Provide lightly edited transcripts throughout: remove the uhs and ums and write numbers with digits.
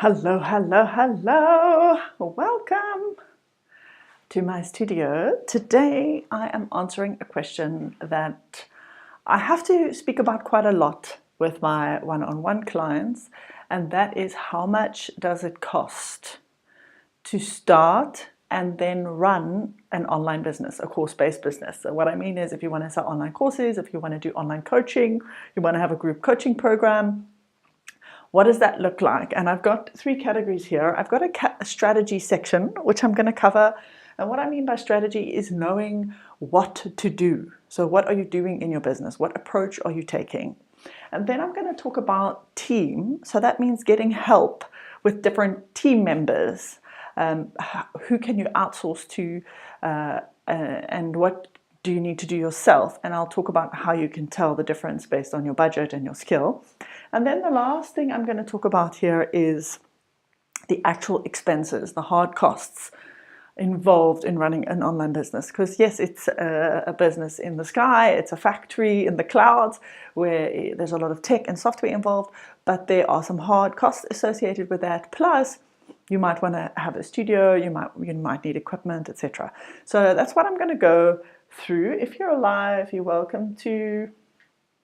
Hello, hello, hello. Welcome to my studio. Today I am answering a question that I have to speak about quite a lot with my one-on-one clients, and that is how much does it cost to start and then run an online business, a course-based business. So what I mean is, if you want to sell online courses, if you want to do online coaching, you want to have a group coaching program, what does that look like? And I've got three categories here. I've got a strategy section, which I'm going to cover. And what I mean by strategy is knowing what to do. So what are you doing in your business? What approach are you taking? And then I'm going to talk about team. So that means getting help with different team members. Who can you outsource to, and what do you need to do yourself? And I'll talk about how you can tell the difference based on your budget and your skill. And then the last thing I'm going to talk about here is the actual expenses, the hard costs involved in running an online business. Because yes, it's a business in the sky, it's a factory in the clouds where there's a lot of tech and software involved, but there are some hard costs associated with that. Plus, you might want to have a studio, you might need equipment, etc. So that's what I'm going to go through. If you're alive, you're welcome to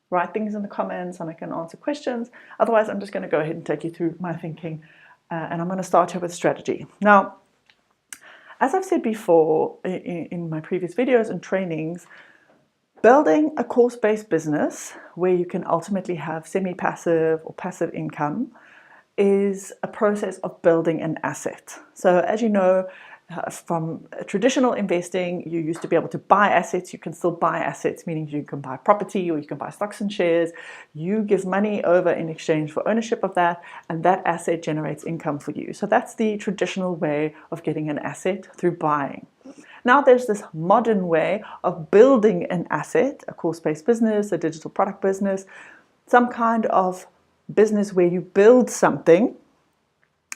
write things in the comments and I can answer questions. Otherwise, I'm just going to go ahead and take you through my thinking, and I'm going to start here with strategy. Now, as I've said before in my previous videos and trainings, building a course-based business where you can ultimately have semi-passive or passive income is a process of building an asset. So as you know, from traditional investing, you used to be able to buy assets. You can still buy assets, meaning you can buy property or you can buy stocks and shares. You give money over in exchange for ownership of that, and that asset generates income for you. So that's the traditional way of getting an asset, through buying. Now there's this modern way of building an asset, a course-based business, a digital product business, some kind of business where you build something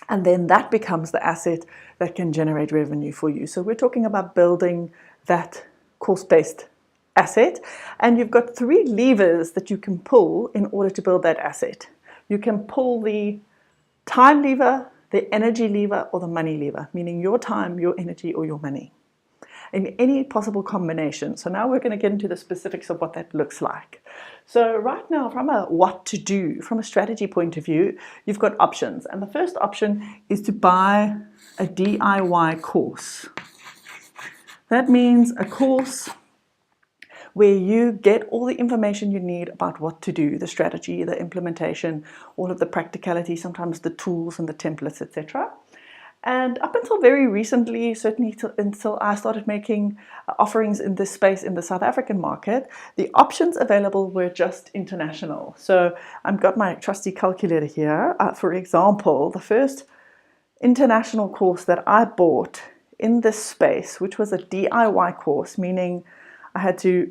and then that becomes the asset that can generate revenue for you. So we're talking about building that course-based asset, and you've got three levers that you can pull in order to build that asset. You can pull the time lever, the energy lever, or the money lever, meaning your time, your energy, or your money, in any possible combination. So now we're going to get into the specifics of what that looks like. So right now, from a what to do, from a strategy point of view, you've got options. And the first option is to buy a DIY course. That means a course where you get all the information you need about what to do, the strategy, the implementation, all of the practicality, sometimes the tools and the templates, etc. And up until very recently, certainly until I started making offerings in this space in the South African market, the options available were just international. So I've got my trusty calculator here. For example, the first international course that I bought in this space, which was a DIY course, meaning I had to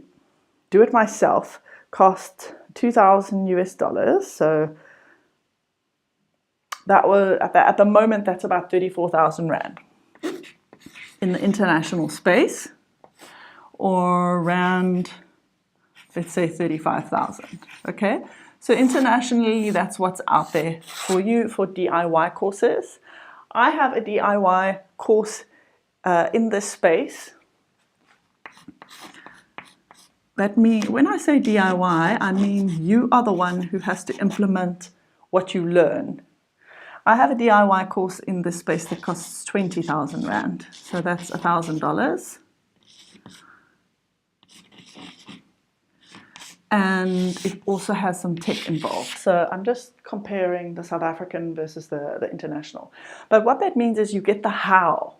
do it myself, cost $2,000 US. So that was, at the moment, that's about 34,000 Rand in the international space, or around, let's say, 35,000. Okay, so internationally, that's what's out there for you for DIY courses. I have a DIY course in this space. That means, when I say DIY, I mean you are the one who has to implement what you learn. I have a DIY course in this space that costs 20,000 Rand. So that's $1,000. And it also has some tech involved. So I'm just comparing the South African versus the international. But what that means is you get the how.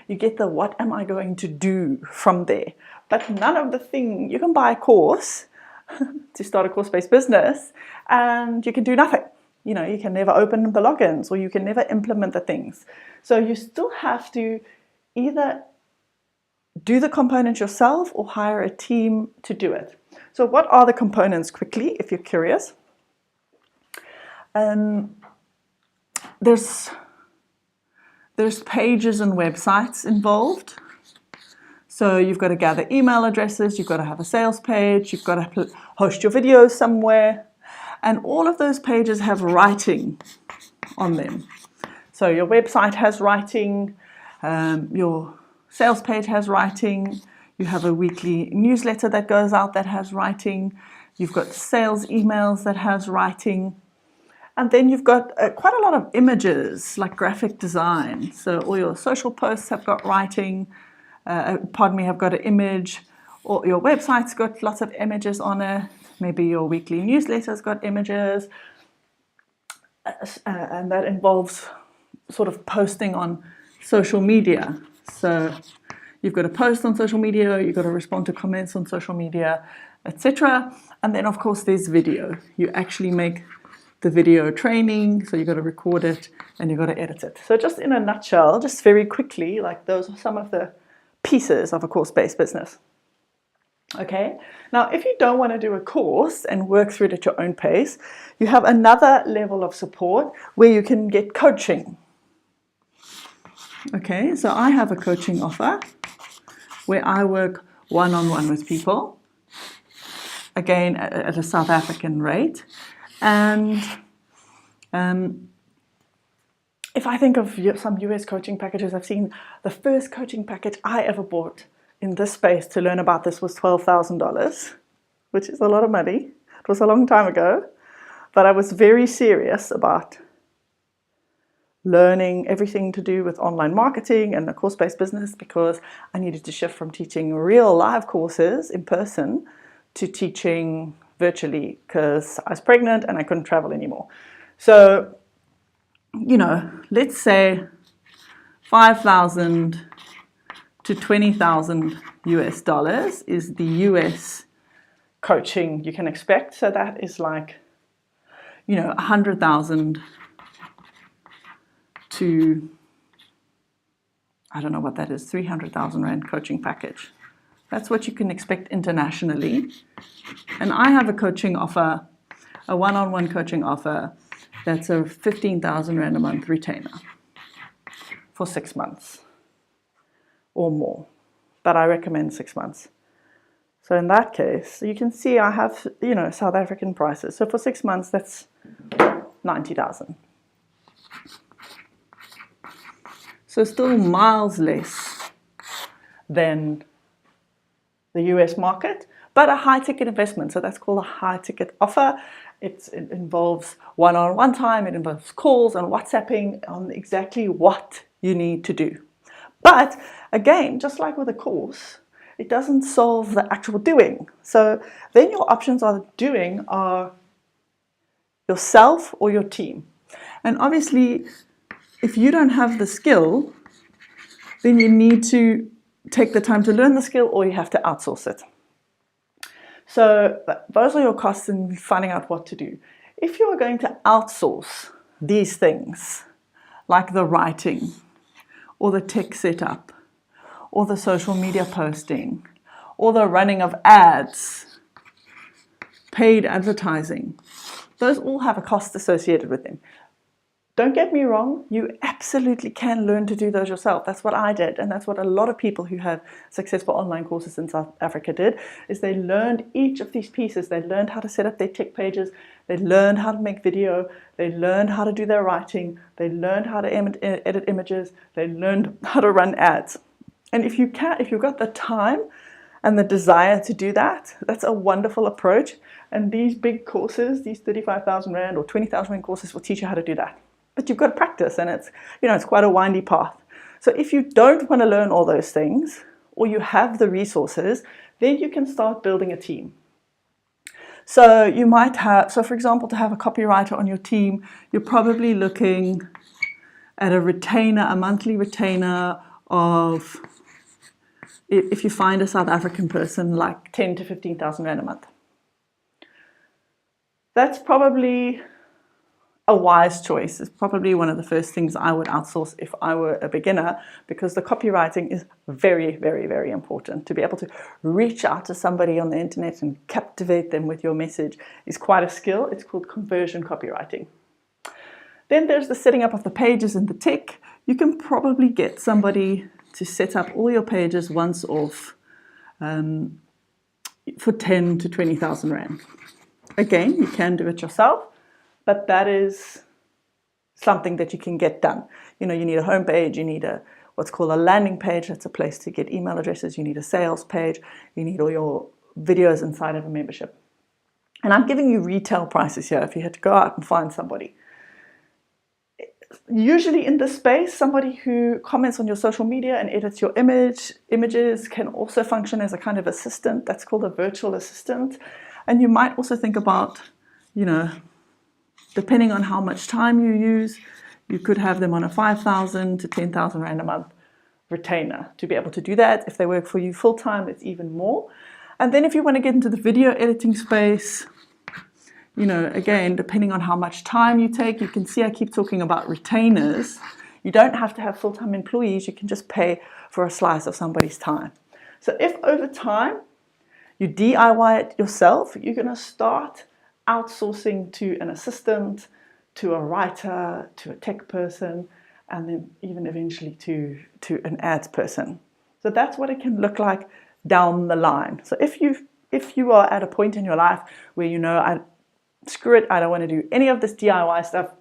You get the what am I going to do from there. But none of the thing, you can buy a course to start a course-based business and you can do nothing. You know, you can never open the logins or you can never implement the things. So you still have to either do the components yourself or hire a team to do it. So what are the components quickly, if you're curious? There's pages and websites involved. So you've got to gather email addresses, you've got to have a sales page, you've got to host your videos somewhere. And all of those pages have writing on them. So your website has writing, your sales page has writing, you have a weekly newsletter that goes out that has writing, you've got sales emails that has writing, and then you've got quite a lot of images, like graphic design. So all your social posts have got writing, have got an image, or your website's got lots of images on it, maybe your weekly newsletter's got images, and that involves sort of posting on social media. So you've got to post on social media, you've got to respond to comments on social media, etc. And then, of course, there's video. You actually make the video training, so you've got to record it and you've got to edit it. So just in a nutshell, just very quickly, like those are some of the pieces of a course-based business. Okay, now if you don't want to do a course and work through it at your own pace, you have another level of support where you can get coaching. Okay, so I have a coaching offer where I work one-on-one with people, again at a South African rate. And if I think of some US coaching packages I've seen, the first coaching package I ever bought in this space to learn about this was $12,000, which is a lot of money. It was a long time ago, but I was very serious about learning everything to do with online marketing and a course-based business, because I needed to shift from teaching real live courses in person to teaching virtually, because I was pregnant and I couldn't travel anymore. So, let's say 5,000 to 20,000 US dollars is the US coaching you can expect. So that is like, 100,000 to, I don't know what that is, 300,000 Rand coaching package. That's what you can expect internationally. And I have a coaching offer, a one-on-one coaching offer, that's a 15,000 Rand a month retainer for 6 months or more. But I recommend 6 months. So in that case, you can see I have, South African prices. So for 6 months, that's 90,000. So still miles less than the US market, but a high ticket investment. So that's called a high ticket offer. It involves one-on-one time, it involves calls and WhatsApping on exactly what you need to do. But again, just like with a course, it doesn't solve the actual doing. So then your options are doing are yourself or your team. And obviously, if you don't have the skill, then you need to take the time to learn the skill, or you have to outsource it. So those are your costs in finding out what to do. If you are going to outsource these things, like the writing, or the tech setup, or the social media posting, or the running of ads, paid advertising, those all have a cost associated with them. Don't get me wrong, you absolutely can learn to do those yourself. That's what I did, and that's what a lot of people who have successful online courses in South Africa did, is they learned each of these pieces. They learned how to set up their tech pages, they learned how to make video, they learned how to do their writing, they learned how to edit images, they learned how to run ads. And if you've got the time and the desire to do that, that's a wonderful approach. And these big courses, these 35,000 Rand or 20,000 Rand courses will teach you how to do that. But you've got to practice, and it's quite a windy path. So if you don't want to learn all those things, or you have the resources, then you can start building a team. So you might have, for example, to have a copywriter on your team, you're probably looking at a retainer, a monthly retainer of, if you find a South African person, like 10 to 15,000 Rand a month. That's probably a wise choice. It's probably one of the first things I would outsource if I were a beginner, because the copywriting is very, very, very important. To be able to reach out to somebody on the internet and captivate them with your message is quite a skill. It's called conversion copywriting. Then there's the setting up of the pages and the tech. You can probably get somebody to set up all your pages once off for 10 to 20,000 Rand. Again, you can do it yourself, but that is something that you can get done. You know, you need a homepage, you need what's called a landing page. That's a place to get email addresses. You need a sales page. You need all your videos inside of a membership. And I'm giving you retail prices here if you had to go out and find somebody. Usually in this space, somebody who comments on your social media and edits your images can also function as a kind of assistant. That's called a virtual assistant. And you might also think about, you know, depending on how much time you use, you could have them on a 5,000 to 10,000 Rand a month retainer to be able to do that. If they work for you full time, it's even more. And then if you want to get into the video editing space, you know, again, depending on how much time you take, you can see I keep talking about retainers. You don't have to have full-time employees. You can just pay for a slice of somebody's time. So if over time you DIY it yourself, you're going to start outsourcing to an assistant, to a writer, to a tech person, and then even eventually to an ads person. So that's what it can look like down the line. So if you are at a point in your life where you know, screw it, I don't want to do any of this DIY stuff,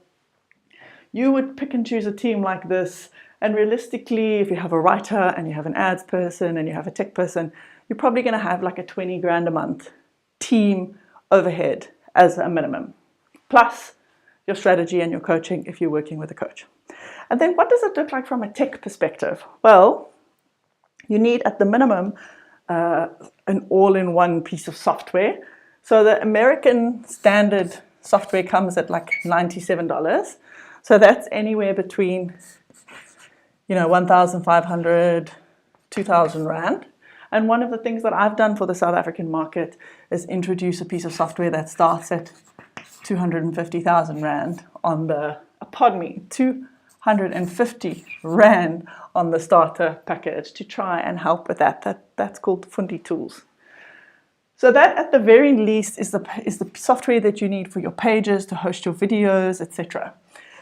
you would pick and choose a team like this. And realistically, if you have a writer and you have an ads person and you have a tech person, you're probably going to have like a 20 grand a month team overhead as a minimum, plus your strategy and your coaching if you're working with a coach. And then what does it look like from a tech perspective? Well, you need at the minimum an all-in-one piece of software. So the American standard software comes at like $97. So that's anywhere between, you know, 1,500, 2,000 Rand. And one of the things that I've done for the South African market is introduce a piece of software that starts at 250,000 Rand on the, 250 Rand on the starter package to try and help with that. That's called Fundi Tools. So that at the very least is the software that you need for your pages, to host your videos, etc.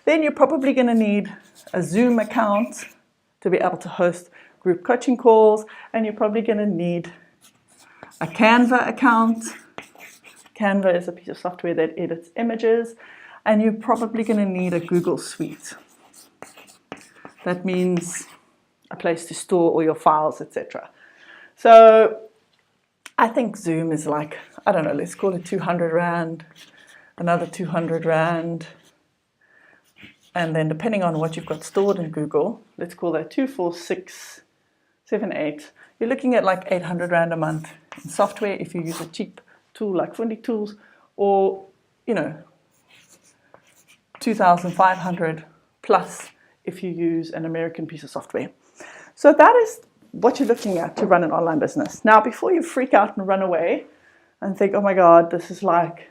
Then you're probably going to need a Zoom account to be able to host group coaching calls, and you're probably going to need a Canva account. Canva is a piece of software that edits images, and you're probably going to need a Google Suite. That means a place to store all your files, etc. So I think Zoom is like, I don't know, let's call it 200 Rand, another 200 Rand. And then depending on what you've got stored in Google, let's call that 24678. You're looking at like 800 Rand a month in software if you use a cheap tool like Fundi Tools, or, you know, 2,500 plus if you use an American piece of software. So that is what you're looking at to run an online business. Now, before you freak out and run away and think, oh my God, this is like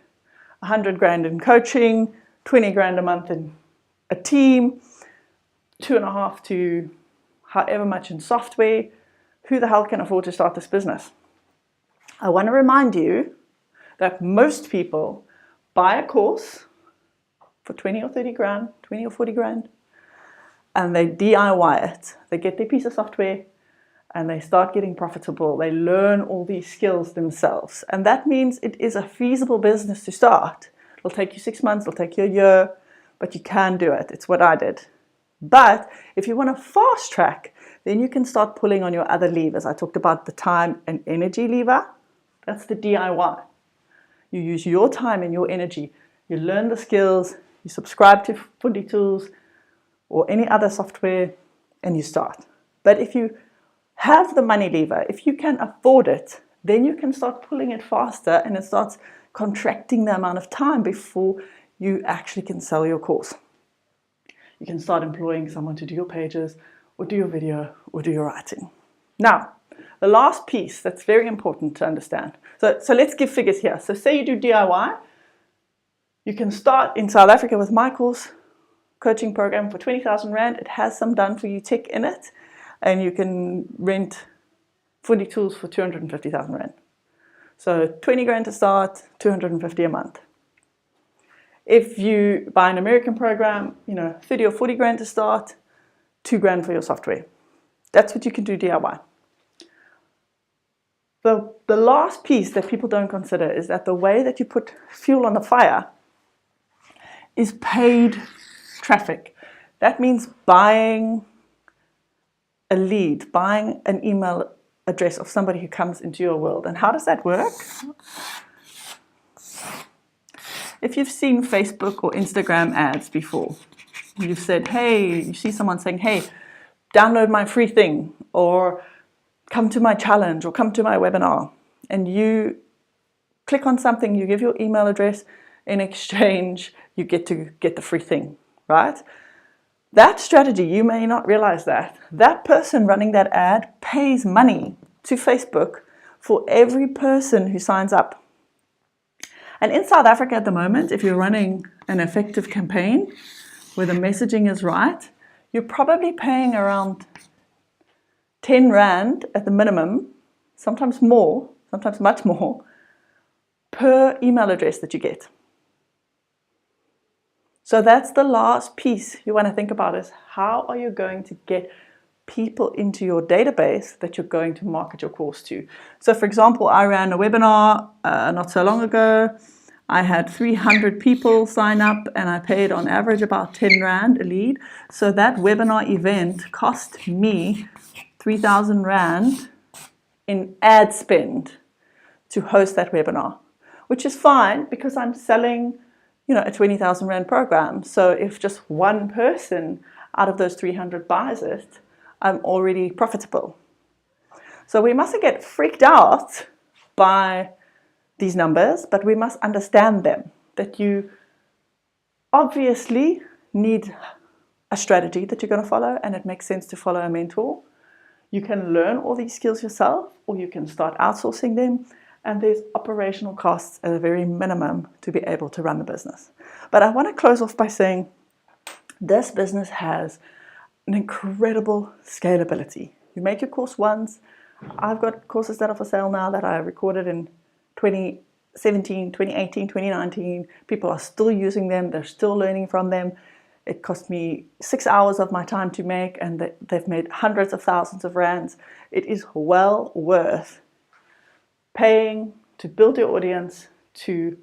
100 grand in coaching, 20 grand a month in a team, 2.5 to however much in software, who the hell can afford to start this business? I want to remind you that most people buy a course for 20 or 30 grand, 20 or 40 grand, and they DIY it. They get their piece of software and they start getting profitable. They learn all these skills themselves. And that means it is a feasible business to start. It'll take you 6 months, it'll take you a year, but you can do it. It's what I did. But if you want to fast track, then you can start pulling on your other levers. I talked about the time and energy lever. That's the DIY. You use your time and your energy. You learn the skills, you subscribe to Fundi Tools or any other software, and you start. But if you have the money lever, if you can afford it, then you can start pulling it faster, and it starts contracting the amount of time before you actually can sell your course. You can start employing someone to do your pages, or do your video, or do your writing. Now, the last piece that's very important to understand. So let's give figures here. So say you do DIY. You can start in South Africa with my course coaching program for 20,000 Rand. It has some done for you tech in it. And you can rent Fundi Tools for 250,000 Rand. So 20 grand to start, 250 a month. If you buy an American program, 30 or 40 grand to start, 2 grand for your software. That's what you can do DIY. The last piece that people don't consider is that the way that you put fuel on the fire is paid traffic. That means buying a lead, buying an email address of somebody who comes into your world. And how does that work? If you've seen Facebook or Instagram ads before, you've said, hey, you see someone saying, hey, download my free thing, or come to my challenge, or come to my webinar. And you click on something, you give your email address, in exchange, you get to get the free thing, right? That strategy, you may not realize that person running that ad pays money to Facebook for every person who signs up. And in South Africa at the moment, if you're running an effective campaign where the messaging is right, you're probably paying around 10 Rand at the minimum, sometimes more, sometimes much more, per email address that you get. So that's the last piece you want to think about, is how are you going to get people into your database that you're going to market your course to. So for example, I ran a webinar not so long ago. I had 300 people sign up and I paid on average about 10 Rand a lead. So that webinar event cost me 3,000 Rand in ad spend to host that webinar, which is fine because I'm selling, a 20,000 Rand program. So if just one person out of those 300 buys it, I'm already profitable. So we mustn't get freaked out by these numbers, but we must understand them, that you obviously need a strategy that you're going to follow, and it makes sense to follow a mentor. You can learn all these skills yourself, or you can start outsourcing them, and there's operational costs at a very minimum to be able to run the business. But I want to close off by saying this business has an incredible scalability. You make your course once. I've got courses that are for sale now that I recorded in 2017, 2018, 2019. People are still using them. They're still learning from them. It cost me 6 hours of my time to make, and they've made hundreds of thousands of rands. It is well worth paying to build your audience, to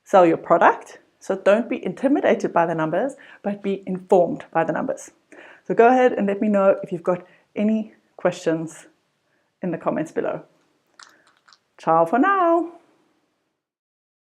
sell your product. So don't be intimidated by the numbers, but be informed by the numbers. So go ahead and let me know if you've got any questions in the comments below. Ciao for now.